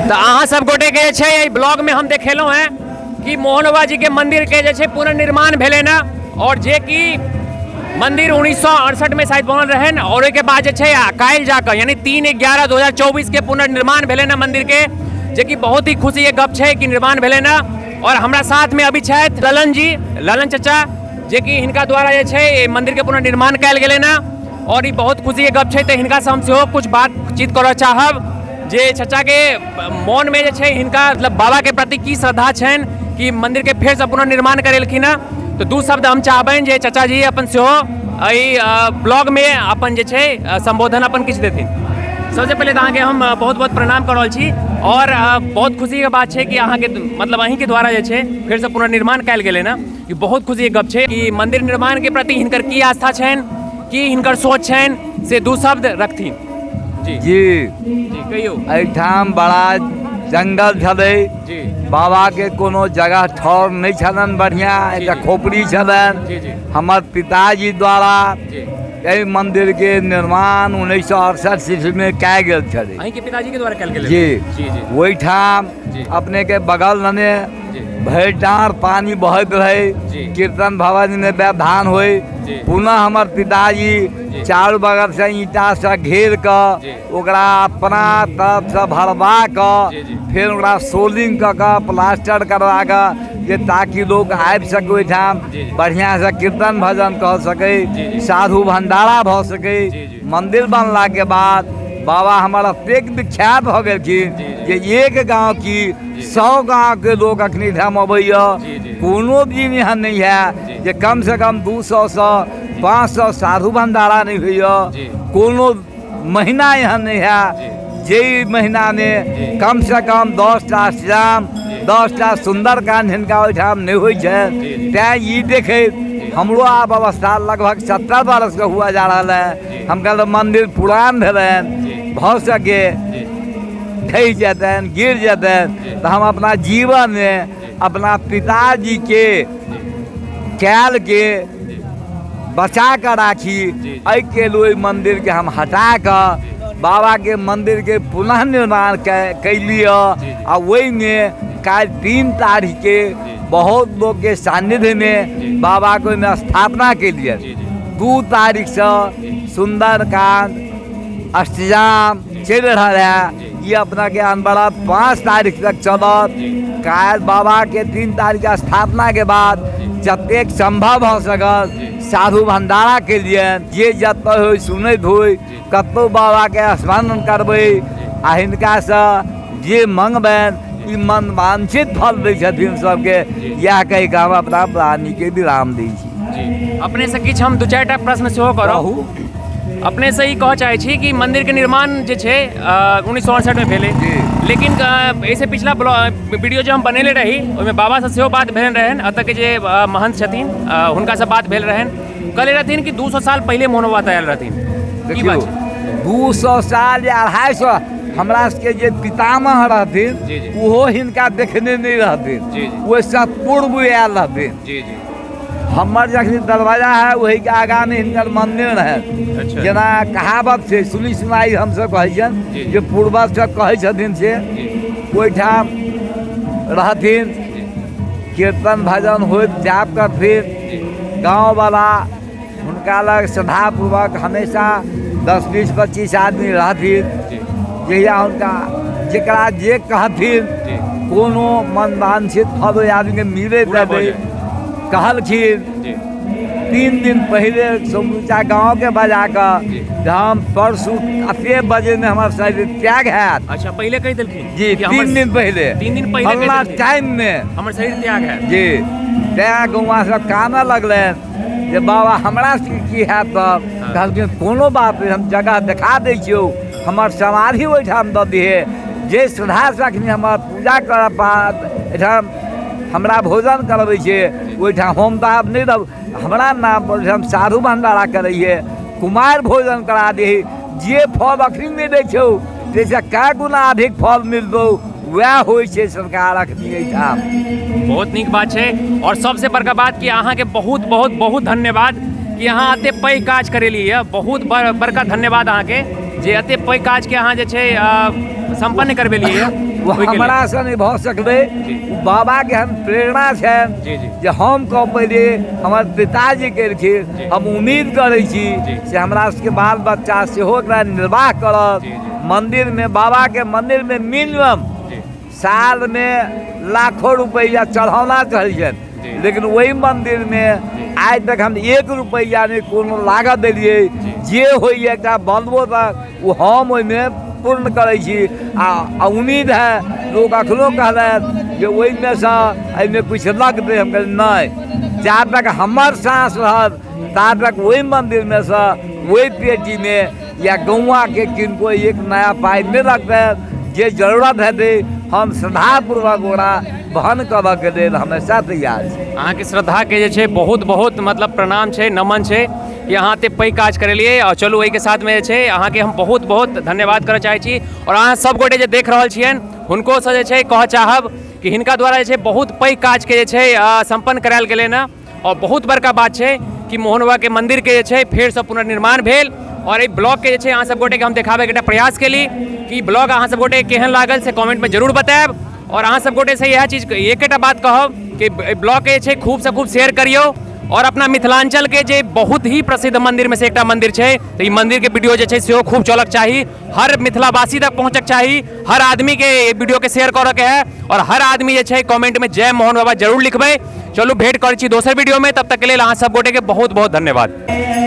तो अहाँ सब गोटे के जे छै ब्लॉग में हम देखेलहुँ हैं कि मोहन बाबा जी के मंदिर के जे छै पुनर्निर्माण भेलै ना, और जे कि मंदिर 1968 में शायद बनल रहे न, और के बाद जे छै काल्हि जाकर यानी 3/11/2024 के पुनर्निर्माण भेलै ना मंदिर के, जे कि बहुत ही खुशी के गप छै कि निर्माण भेलै ना। और हमरा साथ में अभी छथि ललन जी, ललन चचा, जे कि हिनका द्वारा जे छै मंदिर के पुनर्निर्माण कयल गेलै ना, और ये बहुत खुशी के गप छै। तो हिनका से हम सेहो कुछ बातचीत करऽ चाहब जे चचा के मन में जे छै हिनका मतलब बाबा के प्रति की श्रद्धा छनि कि मंदिर के फेर से पुनर्निर्माण करेलखिन हँ। तो दू शब्द हम चाहबनि जे चचा जी अपन सेहो एहि ब्लॉग में अपन जे छै संबोधन अपन किछु देथिन। सबसे पहले तो अहाँके हम बहुत बहुत प्रणाम कर रहल छी, और बहुत खुशी के बात है कि अहाँके मतलब अहीं के द्वारा जे छै फिर से पुनर्निर्माण कयल गेलै ना, ये बहुत खुशी के गप है कि मंदिर निर्माण के प्रति हिनकर की आस्था छनि, की हिनकर सोच छनि, से दू शब्द रखथिन। जी जी कहियो। एहिठाम बड़ा जंगल छलै, बाबा के कोनो जगह ठौर नहीं छलन बढ़िया, एक खोपड़ी छलन। हमर पिताजी द्वारा एहि मंदिर के निर्माण 1968 ईस्वी में कयल गेल छलै। अहीं के पिताजी के द्वारा कयल गेल? जी। ओहिठाम अपने के बगल में भरि डाँर पानी बहत रहे, कीर्तन भवन में व्यवधान हुए। पुनः हमर पिताजी चारू बगल से ईटा से घेर कर ओकरा अपना तरफ से भरवा कर फिर ओकरा सोलिंग कर प्लास्टर करवा कर, ताकि लोग आबि सके ओहिठाम बढ़िया से कीर्तन भजन कह सके, साधु भंडारा भ सके। मंदिर बनला के बाद बाबा हमारा अतेक विख्यात भ गेलखिन जे एक गांव की 100 गांव के लोग अखनी ठाम अबैया। कोनो दिन यहाँ नहीं है जे कम से कम 200 से 500 साधु भंडारा नहीं हुई। कोनो महीना यहाँ नहीं है जे महीना में कम से कम 10टा श्याम 10टा सुंदरकांड हिनका ओहिठाम नहीं हुई है। तैं ये देखे हमरो आब अवस्था लगभग 70 बरस के हुआ जा रहा है। हम कहल मंदिर पुरान भेलन, भ सके ढह जतन गिर जतन, तो हम अपना जीवन में अपना पिताजी के कैल के बचा कर राखी। के लिए मंदिर के हम हटा कर बाबा के मंदिर के पुनः निर्माण कैलिए। और वही में कल 3 तारीख के बहुत लोग के सानिध्य में बाबा को में स्थापना के लिए 2 तारीख से सुंदरकांड अष्टजाम चल रहा है। ये अपना के अनबड़ा 5 तारीख तक चलत। काल बाबा के 3 तारीख का स्थापना के बाद जतेक संभव हो सकल साधु भंडारा के लिए जे जत हो सुनत हो कतो बाबा के स्मरण करबे आ हिनका से जे मंगबन ई मन वांछित फल दै छथिन सबके। यह कही हम अपना प्राणी के विराम दै छी। अपने से किछु हम 2-4टा प्रश्न सेहो करब। अपने से ही कह चाहे छी कि मंदिर के निर्माण जे छै 1968 में भेले, लेकिन ऐसे पिछला वीडियो जो हम बनेले रही ओहिमे बाबा से सेहो बात भेल रहन, अतः के जे महंत छथिन हुनका से बात भेल रहन, कहले रहथिन कि 200 साल पहले मोहन बाबा आयल रहथिन। की बात छै? 200 साल या 250 हमरा के जे पितामह रहथिन वो हिनका देखने नहीं रहथिन, वैसा पूर्व आयल रहथिन। हमर जखनी दरवाजा है वही के आगा में हिनकर मंदिर है। जना कहावत से सुनी सुनाई हमसे कहन जे पूर्वज से कहे छथिन से ओहिठाम रहथिन, कीर्तन भजन होत जाप कर फिर गाँव वाला उनका लग श्रद्धापूर्वक हमेशा 10-20-25 आदमी रहथिन। जहिया उनका जरा जे कहथिन कोनो मन वांछित फल आदमी के मिले तबे कहलखिन। 3 दिन पहले समूचा गांव के बजा कर हम परसों 8 बजे में हमारा शरीर त्याग है। अच्छा, पहले कही दिलखिन जी 3 दिन पहले 3 दिन पहले टाइम में हमारा शरीर त्याग है जी। तैं गौवा से काना लगले जे बाबा हमरा की है तब कहलखिन कोनो बात नहीं, हम जगह दिखा दै छियौ, हमर समाधि ओहिठाम दऽ दिहे। जे श्रद्धा से अखनी हमर पूजा कर एहिठाम हमरा भोजन करबै छै ओहिठाम हम तऽ आब नहीं रह हमरा नाम हम साधु भंडारा करैए, कुमार भोजन करा दे। जे फल अखनी नहीं दै छौ जैसे कए गुना अधिक फल मिलतौ वह हो सरकार अखनी एहिठाम। बहुत नीक बात है। और सबसे बड़का बात कि अहाँ के बहुत बहुत बहुत धन्यवाद कि अहाँ एते पैघ काज करेली है। बहुत बड़का धन्यवाद अहाँ के जे एते पैघ काज के अहाँ जे छै संपन्न करबेलिए वो हमरा से नहीं भ सकबे। बाबा के हम प्रेरणा छन जे हम कह पहिले हमर पिताजी केलखिन, हम उम्मीद करै छी से हमरा सबके बाल बच्चा सेहो एकरा निर्वाह करत। मंदिर में बाबा के मंदिर में मिनिमम साल में लाखों रुपया चढ़ाना चाहिए, लेकिन वही मंदिर में आज तक हम 1 रुपया नहीं कोनो लागत दिलिए। जे होइए एकटा बनबो तक वो हम ओहिमे पूर्ण करै छी। आ उम्मीद है लोग अखनो कहलथि जे ओहिमे से एहिमे कुछ लगतै, हम कहलिए नहीं, जा तक हमर सांस रहत ता तक वही मंदिर में से वही पेटी में या गौवा के किनको एक नया पाई नहीं रखते। जे जरूरत हेतै हम श्रद्धापूर्वक ओकरा वहन करऽ के लेल हमेशा तैयार छी। अहाँके श्रद्धा के जे छै बहुत बहुत मतलब प्रणाम छै, नमन छै कि अहाँ एते पैघ काज करेलिए। और चलू एहि के साथ में जे छै अहाँके हम बहुत बहुत धन्यवाद करऽ चाहै छी। और अहाँ सब गोटे जे देख रहल छियनि हुनको से जे छै कहऽ चाहब कि हिनका द्वारा जे छै बहुत पैघ काज के जे छै संपन्न करायल गेलै ने। और बहुत बड़का बात छै कि मोहन बाबा के मंदिर के जे छै फेर से पुनर्निर्माण भेल। और एहि ब्लॉग के जे छै अहाँ सब गोटे के हम देखाबे के एकटा प्रयास केली कि ब्लॉग अहाँ सब गोटे केहन लागल से कमेंट में जरूर बतायब। और अहाँ सब गोटे से यह चीज एकटा बात कहब कि ब्लॉग के जे छै खूब से खूब शेयर करियो। और अपना मिथिलांचल के जे बहुत ही प्रसिद्ध मंदिर में से एकटा मंदिर छै, तो ई मंदिर के वीडियो जे छै सेहो खूब चलक चाही, हर मिथिलावासी तक पहुंचक चाही, हर आदमी के वीडियो के शेयर करऽ के है। और हर आदमी जे छै कमेंट में जय मोहन बाबा जरूर लिखबै। चलू भेंट करै छी दोसर वीडियो में, तब तक के लेल अहाँ सब गोटे के बहुत बहुत धन्यवाद।